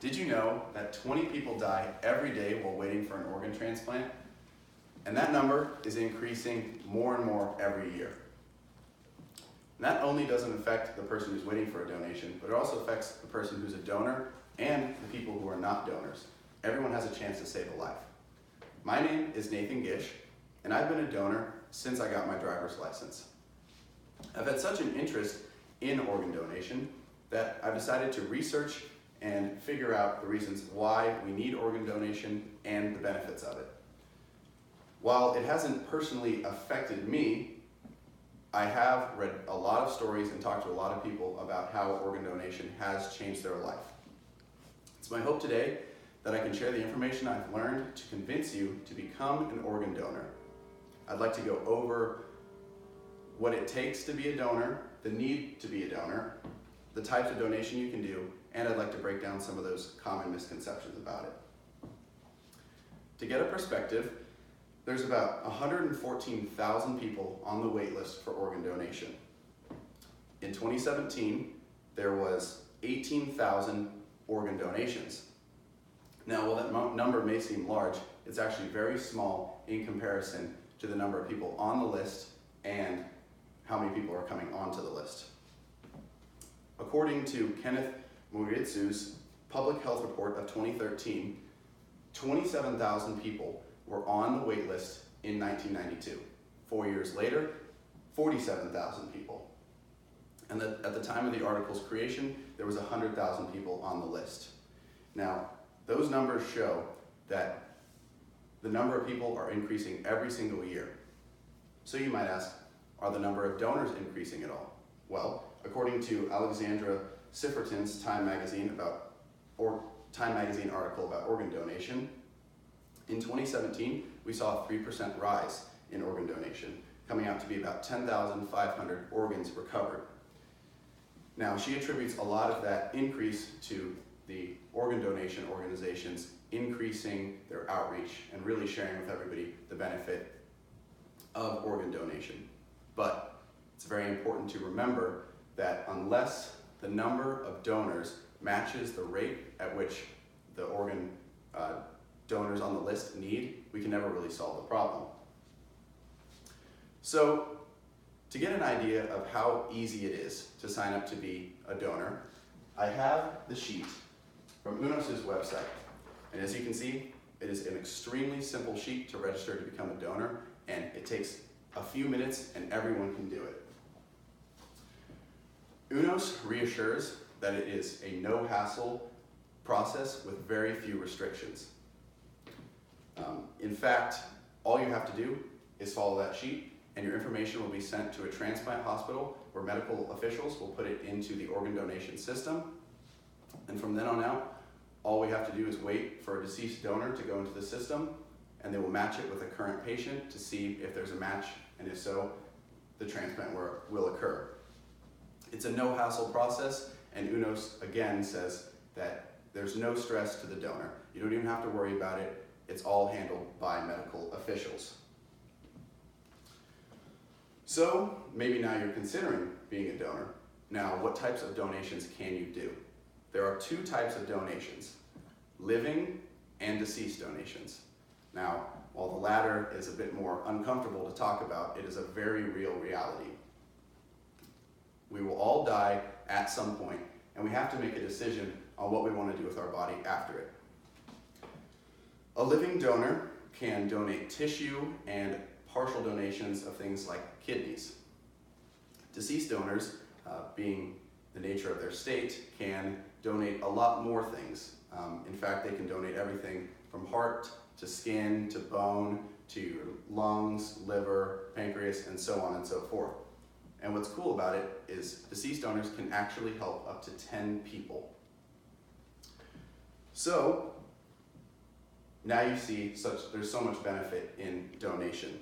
Did you know that 20 people die every day while waiting for an organ transplant? And that number is increasing more and more every year. And that only doesn't affect the person who's waiting for a donation, but it also affects the person who's a donor and the people who are not donors. Everyone has a chance to save a life. My name is Nathan Gish, and I've been a donor since I got my driver's license. I've had such an interest in organ donation that I've decided to research and figure out the reasons why we need organ donation and the benefits of it. While it hasn't personally affected me, I have read a lot of stories and talked to a lot of people about how organ donation has changed their life. It's my hope today that I can share the information I've learned to convince you to become an organ donor. I'd like to go over what it takes to be a donor, the need to be a donor, the types of donation you can do, and I'd like to break down some of those common misconceptions about it. To get a perspective, there's about 114,000 people on the wait list for organ donation. In 2017, there was 18,000 organ donations. Now, while that number may seem large, it's actually very small in comparison to the number of people on the list and how many people are coming onto the list. According to Kenneth Muritsu's Public Health Report of 2013, 27,000 people were on the wait list in 1992. 4 years later, 47,000 people. And at the time of the article's creation, there was 100,000 people on the list. Now, those numbers show that the number of people are increasing every single year. So you might ask, are the number of donors increasing at all? Well, according to Alexandra Sifferton's Time Magazine article about organ donation, in 2017, we saw a 3% rise in organ donation, coming out to be about 10,500 organs recovered. Now, she attributes a lot of that increase to the organ donation organizations increasing their outreach and really sharing with everybody the benefit of organ donation. But it's very important to remember that unless the number of donors matches the rate at which the organ donors on the list need, we can never really solve the problem. So, to get an idea of how easy it is to sign up to be a donor, I have the sheet from UNOS's website. And as you can see, it is an extremely simple sheet to register to become a donor, and it takes a few minutes and everyone can do it. UNOS reassures that it is a no-hassle process with very few restrictions. In fact, all you have to do is follow that sheet, and your information will be sent to a transplant hospital where medical officials will put it into the organ donation system. And from then on out, all we have to do is wait for a deceased donor to go into the system, and they will match it with a current patient to see if there's a match, and if so, the transplant will occur. It's a no-hassle process, and UNOS again says that there's no stress to the donor. You don't even have to worry about it. It's all handled by medical officials. So maybe now you're considering being a donor. Now, what types of donations can you do? There are two types of donations, living and deceased donations. Now, while the latter is a bit more uncomfortable to talk about, it is a very real reality. We will all die at some point, and we have to make a decision on what we want to do with our body after it. A living donor can donate tissue and partial donations of things like kidneys. Deceased donors, being the nature of their state, can donate a lot more things. In fact, they can donate everything from heart to skin to bone to lungs, liver, pancreas, and so on and so forth. And what's cool about it is deceased donors can actually help up to 10 people. So, now you see there's so much benefit in donation,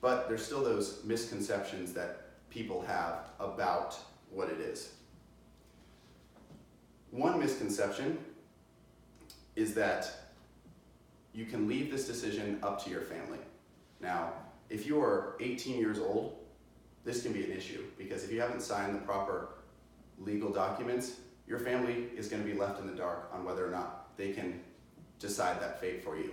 but there's still those misconceptions that people have about what it is. One misconception is that you can leave this decision up to your family. Now, if you are 18 years old, this can be an issue because if you haven't signed the proper legal documents, your family is going to be left in the dark on whether or not they can decide that fate for you.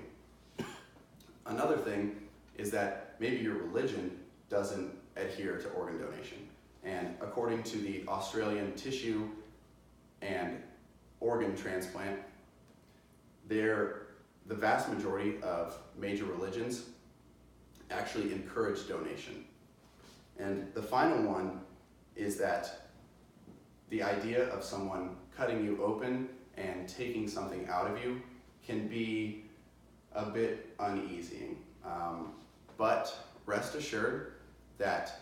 Another thing is that maybe your religion doesn't adhere to organ donation. And according to the Australian Tissue and Organ Transplant, the vast majority of major religions actually encourage donation. And the final one is that the idea of someone cutting you open and taking something out of you can be a bit uneasy. But rest assured that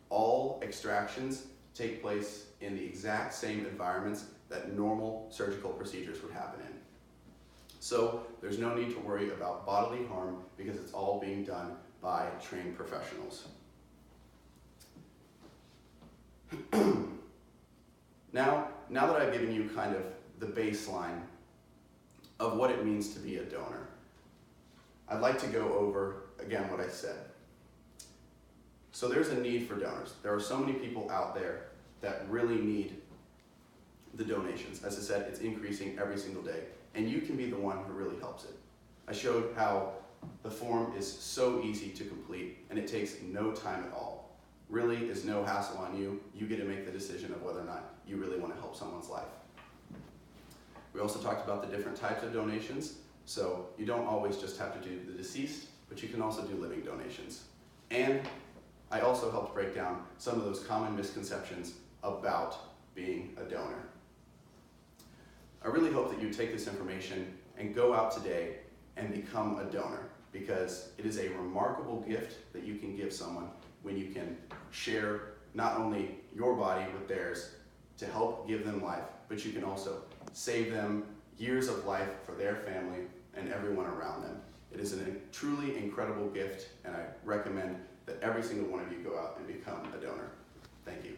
all extractions take place in the exact same environments that normal surgical procedures would happen in. So there's no need to worry about bodily harm because it's all being done by trained professionals. Now that I've given you kind of the baseline of what it means to be a donor, I'd like to go over again what I said. So there's a need for donors. There are so many people out there that really need the donations. As I said, it's increasing every single day, and you can be the one who really helps it. I showed how the form is so easy to complete, and it takes no time at all. Really is no hassle on you. You get to make the decision of whether or not you really want to help someone's life. We also talked about the different types of donations. So you don't always just have to do the deceased, but you can also do living donations. And I also helped break down some of those common misconceptions about being a donor. I really hope that you take this information and go out today and become a donor, because it is a remarkable gift that you can give someone when you can share not only your body with theirs to help give them life, but you can also save them years of life for their family and everyone around them. It is a truly incredible gift, and I recommend that every single one of you go out and become a donor. Thank you.